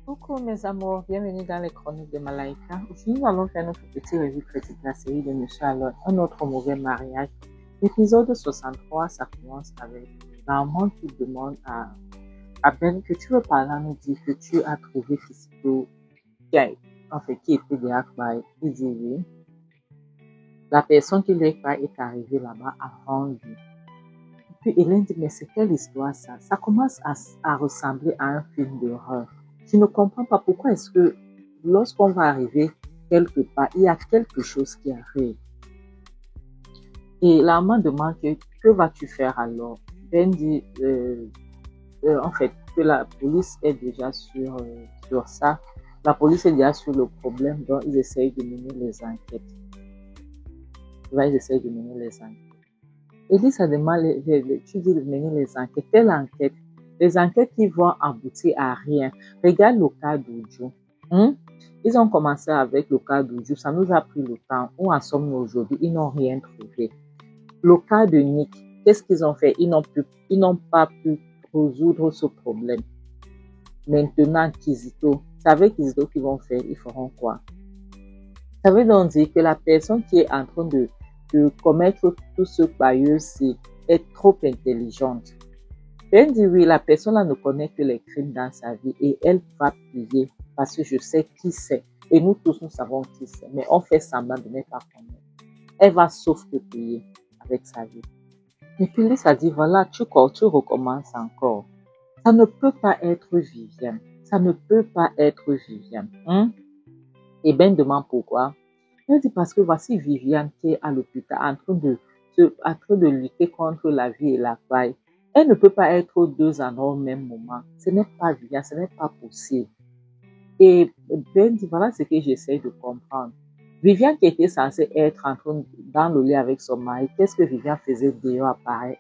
Coucou mes amours, bienvenue dans les chroniques de Malaika. Aujourd'hui, nous allons faire notre petit revue critique de la série de Monsieur Alon, Un autre mauvais mariage. L'épisode 63, ça commence avec Normand qui demande à Ben que tu veux par là nous dire que tu as trouvé Fisco qui était derrière Akbar. Il dit oui. La personne qui est arrivée là-bas avant lui. Puis Hélène dit, mais c'est quelle histoire ça? Ça commence à ressembler à un film d'horreur. Je ne comprends pas pourquoi est-ce que lorsqu'on va arriver quelque part, il y a quelque chose qui arrive. Et l'amant demande que vas-tu faire alors? Ben dit, en fait, que la police est déjà sur ça. La police est déjà sur le problème, donc ils essayent de mener les enquêtes. Ils essayent de mener les enquêtes. Et dit, ça demande, tu dis de mener les enquêtes. Quelle enquête? Les enquêtes qui vont aboutir à rien. Regarde le cas d'Oudjou. Ils ont commencé avec le cas d'Oudjou. Ça nous a pris le temps. Où en sommes-nous aujourd'hui? Ils n'ont rien trouvé. Le cas de Nick, qu'est-ce qu'ils ont fait? Ils n'ont pas pu résoudre ce problème. Maintenant, Kizito. C'est avec Kizito qu'ils vont faire. Ils feront quoi? Ça veut donc dire que la personne qui est en train de commettre tout ce bailleux est trop intelligente. Ben dit oui, la personne là ne connaît que les crimes dans sa vie et elle va payer parce que je sais qui c'est. Et nous tous, nous savons qui c'est. Mais on fait semblant de ne pas connaître. Elle va sauf que payer avec sa vie. Et puis lui, ça dit, voilà, tu recommences encore. Ça ne peut pas être Viviane. Ça ne peut pas être Viviane. Et Ben demande pourquoi. Elle dit parce que voici Viviane qui est à l'hôpital en train de lutter contre la vie et la faille. Elle ne peut pas être deux en au même moment. Ce n'est pas Viviane, ce n'est pas possible. Et Ben dit voilà ce que j'essaie de comprendre. Viviane qui était censée être dans le lit avec son mari, qu'est-ce que Viviane faisait dehors à pareille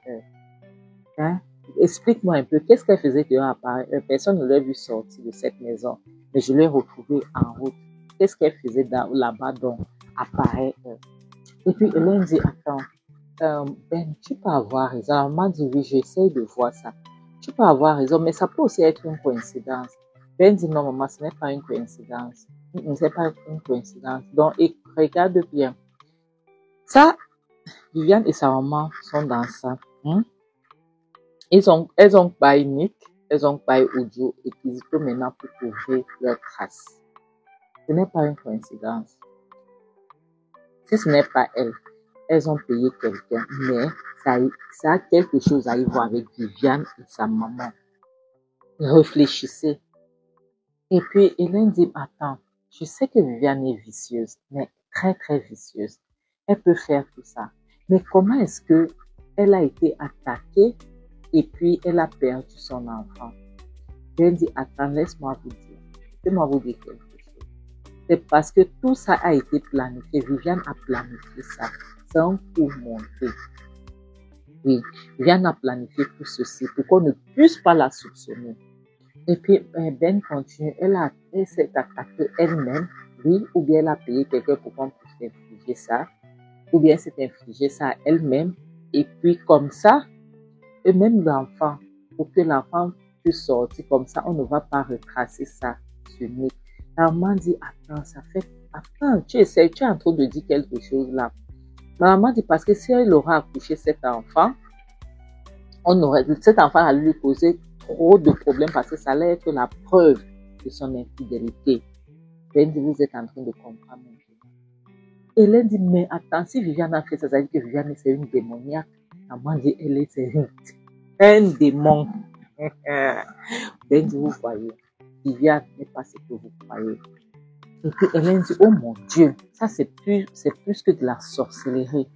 heure? Explique-moi un peu, qu'est-ce qu'elle faisait dehors à pareille heure? Personne ne l'a vu sortir de cette maison, mais je l'ai retrouvée en route. Qu'est-ce qu'elle faisait là-bas donc à pareille heure? Et puis Hélène dit, attends, Ben, tu peux avoir raison. Alors, m'a dit, oui, j'essaie de voir ça. Tu peux avoir raison, mais ça peut aussi être une coïncidence. Ben dit, non, maman, ce n'est pas une coïncidence. Ce n'est pas une coïncidence. Donc, regarde bien. Ça, Viviane et sa maman sont dans ça. Elles ont baillé Nick, elles ont baillé Oudjou et Kizito maintenant pour trouver leurs traces. Ce n'est pas une coïncidence. Si ce n'est pas elles ont payé quelqu'un, mais ça a quelque chose à y voir avec Viviane et sa maman. Réfléchissez. Et puis Hélène dit, attends, je sais que Viviane est vicieuse, mais très très vicieuse. Elle peut faire tout ça. Mais comment est-ce que elle a été attaquée et puis elle a perdu son enfant? Hélène dit, attends, laisse-moi vous dire. Laissez-moi vous dire quelque chose. C'est parce que tout ça a été planifié. Viviane a planifié ça. C'est un coup monté. Oui, Viviane a planifié tout ceci pour qu'on ne puisse pas la soupçonner. Et puis, Ben continue. Elle s'est attaquée elle-même, oui, ou bien elle a payé quelqu'un pour qu'on puisse infliger ça, ou bien s'est infligé ça à elle-même. Et puis, comme ça, et même l'enfant, pour que l'enfant puisse sortir comme ça, on ne va pas retracer ça sur Nick. La maman dit, attends, tu es en train de dire quelque chose là. Ma maman dit, parce que si elle aura accouché cet enfant, cet enfant allait lui poser trop de problèmes parce que ça allait être la preuve de son infidélité. Ben dit, vous êtes en train de comprendre maintenant. Hélène dit, mais attends, si Viviane a fait ça, ça veut dire que Viviane c'est une démoniaque. Maman dit, c'est un démon. Ben dit, vous voyez, Viviane n'est pas ce que vous croyez. Et puis Hélène dit, oh mon Dieu, ça c'est plus que de la sorcellerie.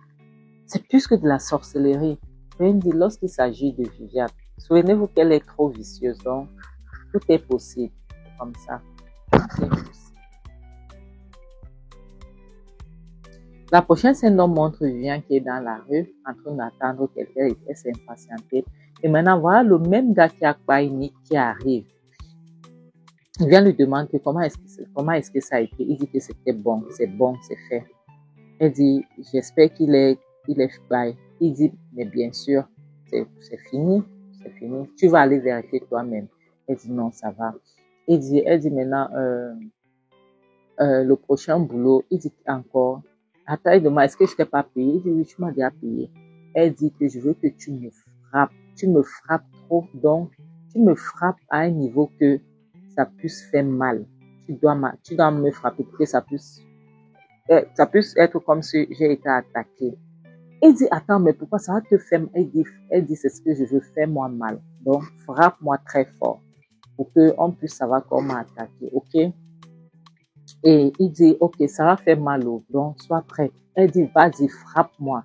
C'est plus que de la sorcellerie. Ben dit, lorsqu'il s'agit de Viviane, souvenez-vous qu'elle est trop vicieuse, donc tout est possible. Comme ça, tout est possible. La prochaine scène nous montre Viviane qui est dans la rue, en train d'attendre quelqu'un et elle s'est impatientée. Et maintenant, voilà le même gars qui a Nick qui arrive. Il vient lui demander comment est-ce que ça a été. Il dit que c'était bon, c'est fait. Elle dit, j'espère qu'il est bail. Il dit, mais bien sûr, c'est fini. Tu vas aller vérifier toi-même. Elle dit, non, ça va. Elle dit maintenant, le prochain boulot, il dit encore, attends, il demande, est-ce que je t'ai pas payé? Il dit, oui, tu m'as déjà payé. Elle dit que je veux que tu me frappes. Tu me frappes trop, donc tu me frappes à un niveau que ça puisse faire mal. Tu dois me frapper pour que ça puisse être comme si j'ai été attaqué. Il dit, attends, mais pourquoi ça va te faire mal? Elle dit, c'est ce que je veux, faire moi mal. Donc, frappe-moi très fort pour qu'on puisse savoir comment attaquer, ok? Et il dit, ok, ça va faire mal, donc sois prêt. Elle dit, vas-y, frappe-moi.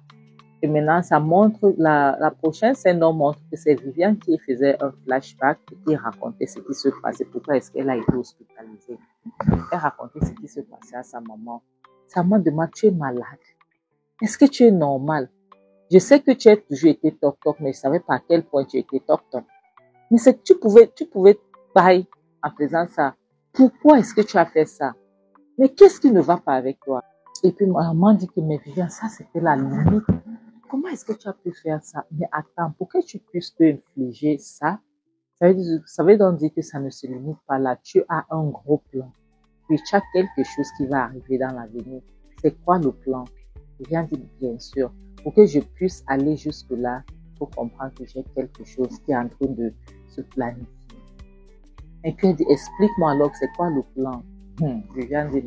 Et maintenant, ça montre, la prochaine scène montre que c'est Viviane qui faisait un flashback et qui racontait ce qui se passait. Pourquoi est-ce qu'elle a été hospitalisée? Elle racontait ce qui se passait à sa maman. Sa maman demande, tu es malade? Est-ce que tu es normal? Je sais que tu as toujours été toc-toc, mais je ne savais pas à quel point tu étais toc-toc. Mais c'est que tu pouvais bailler en faisant ça. Pourquoi est-ce que tu as fait ça? Mais qu'est-ce qui ne va pas avec toi? Et puis ma maman dit que, mais Viviane, ça c'était la limite. Comment est-ce que tu as pu faire ça? Mais attends, pour que tu puisses te infliger ça, ça veut donc dire que ça ne se limite pas là. Tu as un gros plan. Puis tu as quelque chose qui va arriver dans l'avenir. C'est quoi le plan? Viviane dit, bien sûr. Pour que je puisse aller jusque-là, il faut comprendre que j'ai quelque chose qui est en train de se planifier. Et puis elle dit, explique-moi alors, c'est quoi le plan? Viviane dit,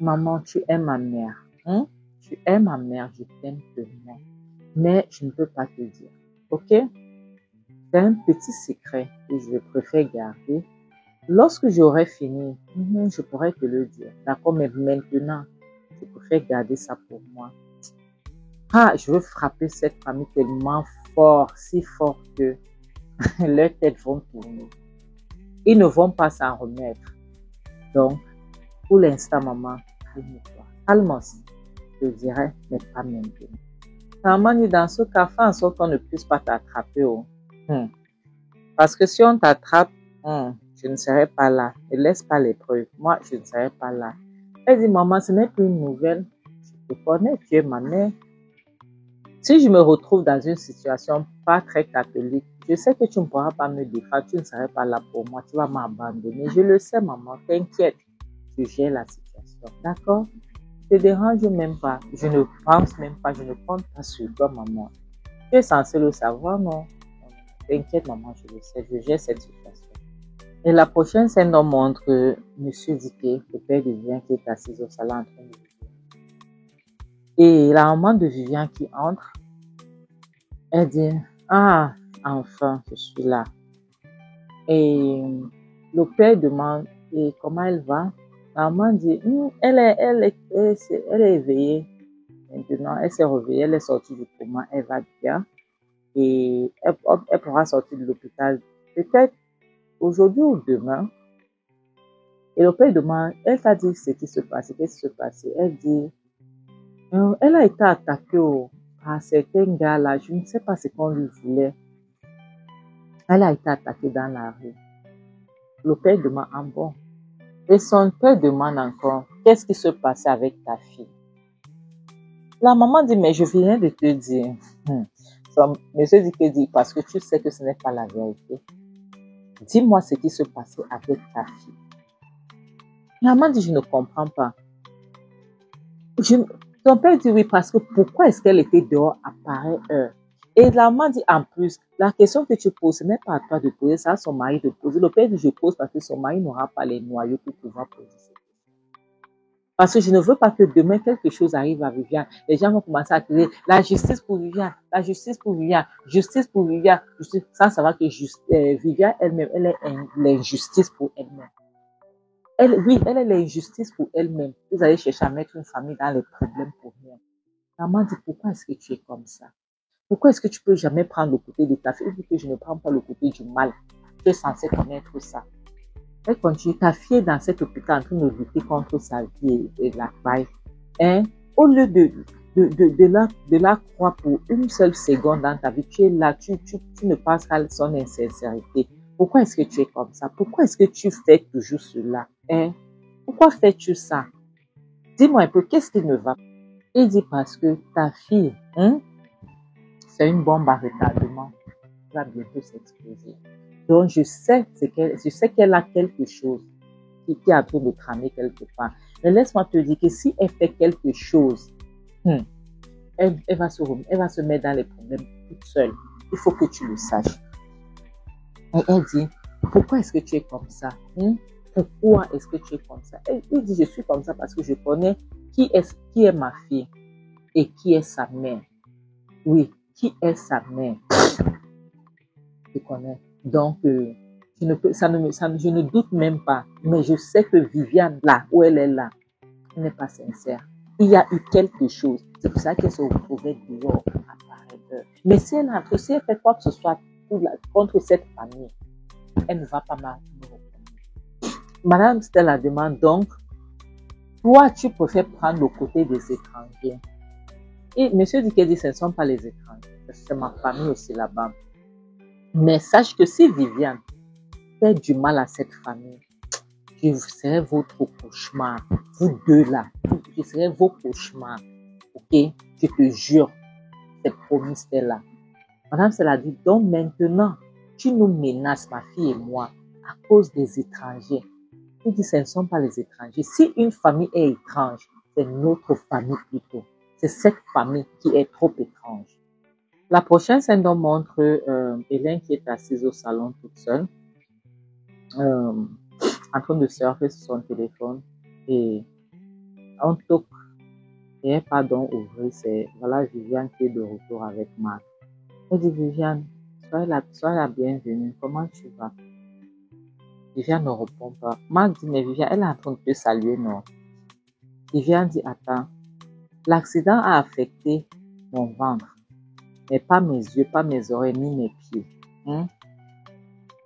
maman, tu es ma mère. Tu es ma mère, je t'aime tellement. Mais je ne peux pas te dire. Ok? C'est un petit secret que je préfère garder. Lorsque j'aurai fini, je pourrais te le dire. D'accord? Mais maintenant, je préfère garder ça pour moi. Ah, je veux frapper cette famille tellement fort, si fort que leurs têtes vont tourner. Ils ne vont pas s'en remettre. Donc, pour l'instant, maman, calme-toi. Calme-toi, je dirais, mais pas maintenant. Maman dit, dans ce cas, fais en sorte qu'on ne puisse pas t'attraper. Parce que si on t'attrape, je ne serai pas là. Ne laisse pas les preuves. Moi, je ne serai pas là. Elle dit, maman, ce n'est plus une nouvelle. Je te connais, tu es ma mère. Si je me retrouve dans une situation pas très catholique, je sais que tu ne pourras pas me défendre, tu ne serais pas là pour moi, tu vas m'abandonner. Je le sais, maman, t'inquiète, je gère la situation, d'accord? Ne te dérange même pas, je ne pense même pas, je ne compte pas sur toi, maman. Tu es censé le savoir, non? T'inquiète, maman, je le sais, je gère cette situation. Et la prochaine scène nous montre M. Diké, le père de Viviane, qui est assis au salon en train de vivre. Et la maman de Viviane qui entre, elle dit, ah, enfin, je suis là. Et le père demande, et comment elle va? La maman dit, elle est éveillée. Maintenant, elle s'est réveillée, elle est sortie du coma, elle va bien. Et elle pourra sortir de l'hôpital peut-être aujourd'hui ou demain. Et le père demande, elle t'a dit ce qui se passe, qu'est-ce qui se passe? Elle dit, elle a été attaquée par certains gars là, je ne sais pas ce qu'on lui voulait. Elle a été attaquée dans la rue. Le père demande, ah bon? Et son père demande encore, qu'est-ce qui se passait avec ta fille? La maman dit, mais je viens de te dire. Monsieur dit, parce que tu sais que ce n'est pas la vérité. Dis-moi ce qui se passait avec ta fille. La maman dit, je ne comprends pas. Ton père dit oui, parce que pourquoi est-ce qu'elle était dehors à pareille heure? Et la maman dit, en plus, la question que tu poses, ce n'est pas à toi de poser, c'est à son mari de poser. Le père dit, je pose parce que son mari n'aura pas les noyaux pour pouvoir poser cette question. Parce que je ne veux pas que demain, quelque chose arrive à Viviane. Les gens vont commencer à crier, la justice pour Viviane, la justice pour Viviane, justice pour Viviane. Ça va que Viviane elle-même, elle est l'injustice pour elle-même. Elle est l'injustice pour elle-même. Vous allez chercher à mettre une famille dans les problèmes pour rien. Maman dit, pourquoi est-ce que tu es comme ça? Pourquoi est-ce que tu peux jamais prendre le côté de ta fille? Vu que je ne prends pas le côté du mal. Tu es censé connaître ça. Elle continue, ta fille est dans cet hôpital en train de lutter contre sa vie et la faille. Au lieu de la croire pour une seule seconde dans ta vie, tu es là, tu ne passes qu'à son insincérité. Pourquoi est-ce que tu es comme ça? Pourquoi est-ce que tu fais toujours cela? Pourquoi fais-tu ça? Dis-moi un peu, qu'est-ce qui ne va pas? Il dit parce que ta fille, c'est une bombe à retardement qui va bientôt s'exploser. Donc, je sais qu'elle a quelque chose qui est en train de tramer quelque part. Mais laisse-moi te dire que si elle fait quelque chose, elle va se mettre dans les problèmes toute seule. Il faut que tu le saches. Et elle dit, pourquoi est-ce que tu es comme ça? Pourquoi est-ce que tu es comme ça? Il dit, je suis comme ça parce que je connais qui est ma fille et qui est sa mère. Oui, qui est sa mère. Je connais. Donc, je ne doute même pas. Mais je sais que Viviane, là où elle est là, elle n'est pas sincère. Il y a eu quelque chose. C'est pour ça qu'elle se retrouvait dehors à pareille. Mais si elle fait quoi que ce soit contre cette famille, elle ne va pas mal. Madame Stella demande donc, toi, tu préfères prendre le côté des étrangers. Et monsieur Diké dit, ce ne sont pas les étrangers. C'est ma famille aussi là-bas. Mais sache que si Viviane fait du mal à cette famille, je serai votre cauchemar. Vous deux là, je serai vos cauchemars. Ok? Je te jure, c'est promis Stella. Madame Stella dit, donc maintenant, tu nous menaces, ma fille et moi, à cause des étrangers. Il dit, ce ne sont pas les étrangers. Si une famille est étrange, c'est notre famille plutôt. C'est cette famille qui est trop étrange. La prochaine scène nous montre Hélène qui est assise au salon toute seule, en train de surfer sur son téléphone, et on toque, et un pardon ouvert, c'est voilà Viviane qui est de retour avec Marc. Elle dit, Viviane, sois la bienvenue, comment tu vas? Viviane ne répond pas. Marc dit, mais Viviane, elle est en train de te saluer, non? Viviane dit, attends, l'accident a affecté mon ventre, mais pas mes yeux, pas mes oreilles, ni mes pieds.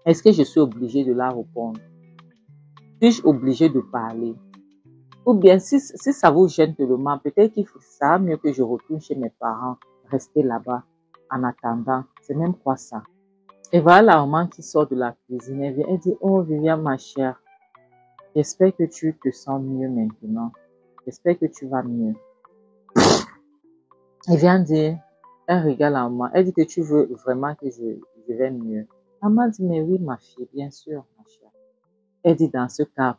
Est-ce que je suis obligée de la répondre? Suis-je obligée de parler? Ou bien, si ça vous gêne tellement, peut-être qu'il ça mieux que je retourne chez mes parents, rester là-bas en attendant. C'est même quoi ça? Et voilà la maman qui sort de la cuisine. Elle vient, elle dit, oh Viviane, ma chère, j'espère que tu te sens mieux maintenant. J'espère que tu vas mieux. Elle vient dire, elle regarde la maman. Elle dit que tu veux vraiment que je vais mieux. Maman dit, mais oui, ma fille, bien sûr, ma chère. Elle dit, dans ce cas,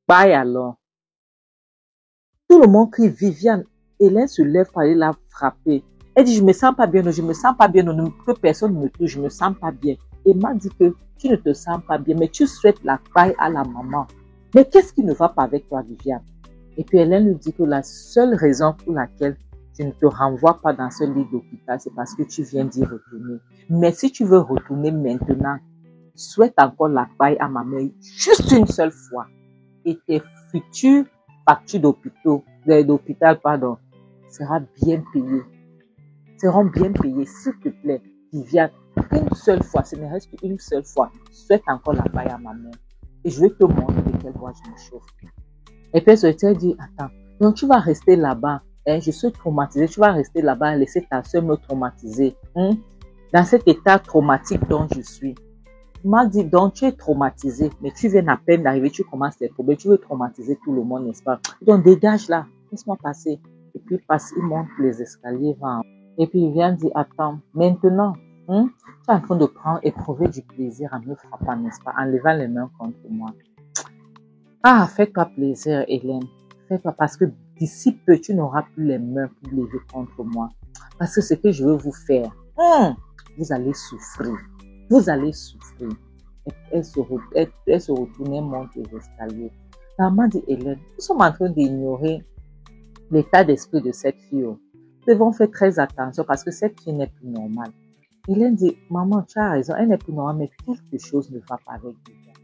bye alors. Tout le monde crie, Viviane. Hélène se lève pour aller la frapper. Elle dit, je me sens pas bien, non, je me sens pas bien, non, que personne ne me touche, je me sens pas bien. Et m'a dit que tu ne te sens pas bien, mais tu souhaites la paille à la maman. Mais qu'est-ce qui ne va pas avec toi, Viviane? Et puis Hélène lui dit que la seule raison pour laquelle je ne te renvoie pas dans ce lit d'hôpital, c'est parce que tu viens d'y retourner. Mais si tu veux retourner maintenant, souhaite encore la paille à ma mère juste une seule fois. Et tes futures factures d'hôpital, sera bien payées. Seront bien payées, s'il te plaît, Viviane. Une seule fois, ce ne reste qu'une seule fois. Souhaite encore la paille à ma mère. Et je vais te montrer de quelle voie je me chauffe. Et puis elle dit, attends, donc tu vas rester là-bas. Je suis traumatisée. Tu vas rester là-bas, laisser ta soeur me traumatiser. Dans cet état traumatique dont je suis. M'a dit, donc tu es traumatisé, mais tu viens à peine d'arriver, tu commences les problèmes, tu veux traumatiser tout le monde, n'est-ce pas? Donc dégage là, laisse-moi passer. Et puis passe, il monte les escaliers, va. Et puis il vient dire, attends, maintenant, tu es en train de éprouver du plaisir en me frappant, n'est-ce pas? En levant les mains contre moi. Ah, fais-toi plaisir, Hélène. Fais-toi, parce que d'ici peu, tu n'auras plus les mains pour lever contre moi. Parce que ce que je veux vous faire, vous allez souffrir. Vous allez souffrir. Elle se retourne et monte les escaliers. La maman dit, Hélène, nous sommes en train d'ignorer l'état d'esprit de cette fille. Nous devons faire très attention parce que cette fille n'est plus normale. Hélène dit, maman, tu as raison, elle n'est plus normale, mais quelque chose ne va pas avec Viviane.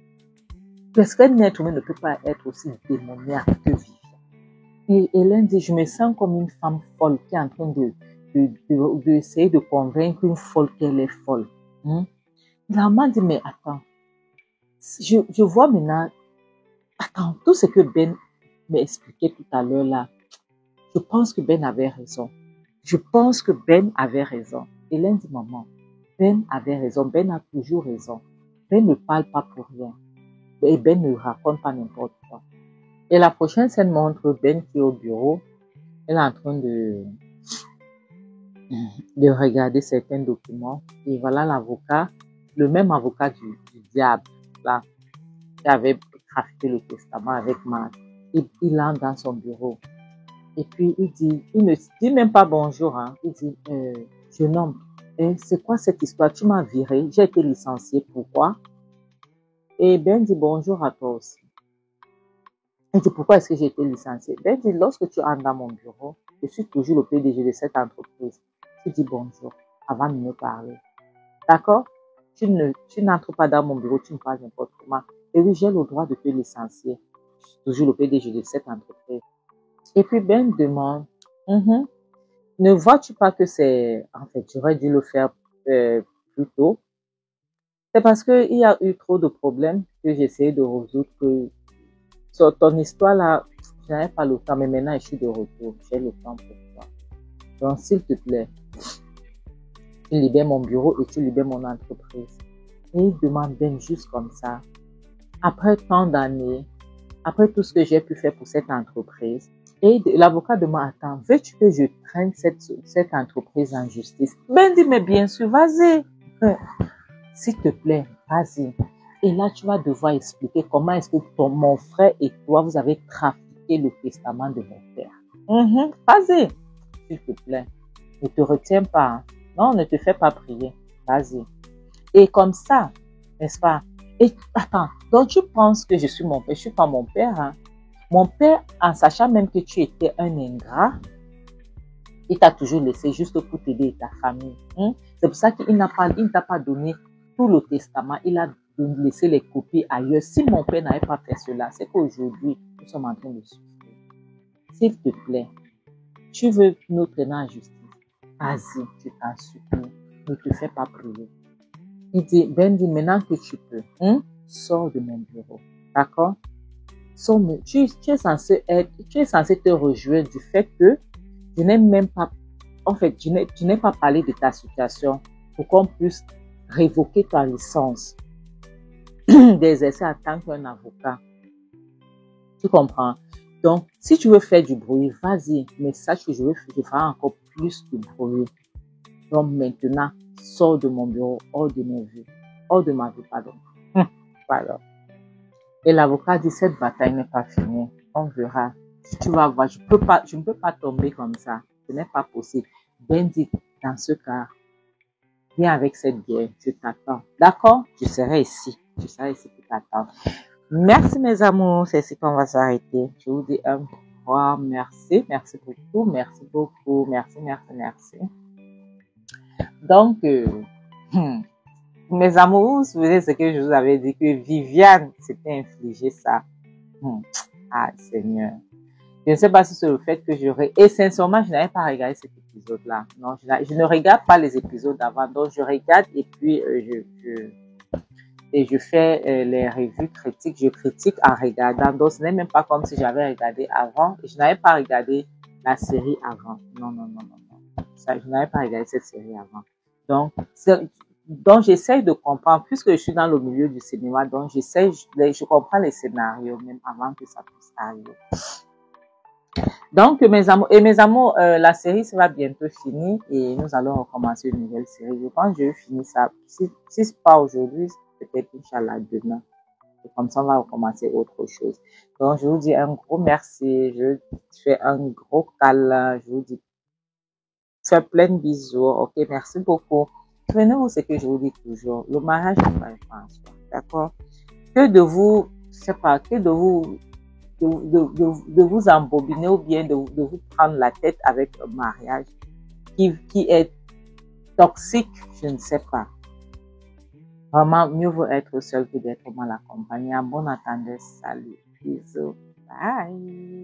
Parce qu'un être humain ne peut pas être aussi démoniaque que Viviane. Et Hélène dit, je me sens comme une femme folle qui est en train d'essayer de convaincre une folle qu'elle est folle. La maman dit, mais attends, je vois maintenant, attends, tout ce que Ben m'a expliqué tout à l'heure là, je pense que Ben avait raison. Je pense que Ben avait raison. Hélène dit, maman, Ben avait raison, Ben a toujours raison. Ben ne parle pas pour rien. Et Ben ne raconte pas n'importe quoi. Et la prochaine scène montre Ben qui est au bureau. Elle est en train de regarder certains documents. Et voilà l'avocat le même avocat du diable, là, qui avait trafiqué le testament avec Marc, il entre dans son bureau. Et puis, il ne dit même pas bonjour, hein. Il dit, jeune homme, c'est quoi cette histoire? Tu m'as viré, j'ai été licencié, pourquoi? Et Ben dit bonjour à toi aussi. Il dit, pourquoi est-ce que j'ai été licencié? Ben dit, lorsque tu entres dans mon bureau, je suis toujours le PDG de cette entreprise. Tu dis bonjour avant de me parler. D'accord? Tu n'entres pas dans mon bureau, tu me parles n'importe comment. Et oui, j'ai le droit de te licencier. Je suis toujours le PDG de cette entreprise. Et puis Ben demande, ne vois-tu pas que c'est... En fait, j'aurais dû le faire plus tôt. C'est parce qu'il y a eu trop de problèmes que j'essayais de résoudre. Que sur ton histoire là, je n'avais pas le temps, mais maintenant je suis de retour. J'ai le temps pour toi. Donc, s'il te plaît, tu libères mon bureau et tu libères mon entreprise. Et il demande Ben juste comme ça. Après tant d'années, après tout ce que j'ai pu faire pour cette entreprise, et l'avocat demande, attends, veux-tu que je traîne cette entreprise en justice? Ben dit, mais bien sûr, vas-y. S'il te plaît, vas-y. Et là, tu vas devoir expliquer comment est-ce que mon frère et toi, vous avez trafiqué le testament de mon père. Vas-y, s'il te plaît. Ne te retiens pas. Hein. Non, ne te fais pas prier. Vas-y. Et comme ça, n'est-ce pas? Et attends, donc tu penses que je suis mon père? Je suis pas mon père. Hein? Mon père, en sachant même que tu étais un ingrat, il t'a toujours laissé juste pour t'aider ta famille. C'est pour ça qu'il ne t'a pas donné tout le testament. Il a laissé les copies ailleurs. Si mon père n'avait pas fait cela, c'est qu'aujourd'hui, nous sommes en train de souffrir. S'il te plaît, tu veux nous traîner en justice. Vas-y, je t'en supplie. Ne te fais pas prier. Il dit, Ben dit, maintenant que tu peux, sors de mon bureau. D'accord? Tu es censé te réjouir du fait que je n'ai même pas, en fait, tu n'ai pas parlé de ta situation pour qu'on puisse révoquer ta licence d'exercer en tant qu'un avocat. Tu comprends? Donc, si tu veux faire du bruit, vas-y, mais sache que je ferai encore plus de bruit. Donc, maintenant, sors de mon bureau, hors de ma vie, pardon. Pardon. Et l'avocat dit, cette bataille n'est pas finie. On verra. Tu vas voir, je ne peux pas tomber comme ça. Ce n'est pas possible. Ben dit, dans ce cas, viens avec cette guerre, je t'attends. D'accord? Je serai ici. Je serai ici pour t'attendre. Merci mes amours, c'est ici qu'on va s'arrêter. Je vous dis un grand merci. Merci beaucoup, merci beaucoup. Merci. Donc, mes amours, vous vous souvenez ce que je vous avais dit, que Viviane s'était infligé ça. Ah, Seigneur. Je ne sais pas si c'est le fait que et sincèrement, je n'avais pas regardé cet épisode-là. Non, je ne regarde pas les épisodes d'avant. Donc, je regarde et puis je fais les revues critiques. Je critique en regardant. Donc, ce n'est même pas comme si j'avais regardé avant. Je n'avais pas regardé la série avant. Non. Ça, je n'avais pas regardé cette série avant. Donc, j'essaie de comprendre, puisque je suis dans le milieu du cinéma, donc je comprends les scénarios même avant que ça puisse arriver. Donc, mes amours, la série sera bientôt finie et nous allons recommencer une nouvelle série. Je pense que je vais finir ça. Si ce n'est pas aujourd'hui, peut-être Inch'Allah demain. Et comme ça, on va recommencer autre chose. Donc, je vous dis un gros merci. Je fais un gros câlin. Je vous dis, fais plein de bisous. Ok, merci beaucoup. Souvenez-vous ce que je vous dis toujours. Le mariage n'est pas un fin en soi. D'accord? Que de vous, je sais pas, que de vous, de vous embobiner ou bien de vous prendre la tête avec un mariage qui est toxique, je ne sais pas. Vraiment, mieux vaut être seul que d'être mal accompagné. Bon attendant, salut, bisous, bye.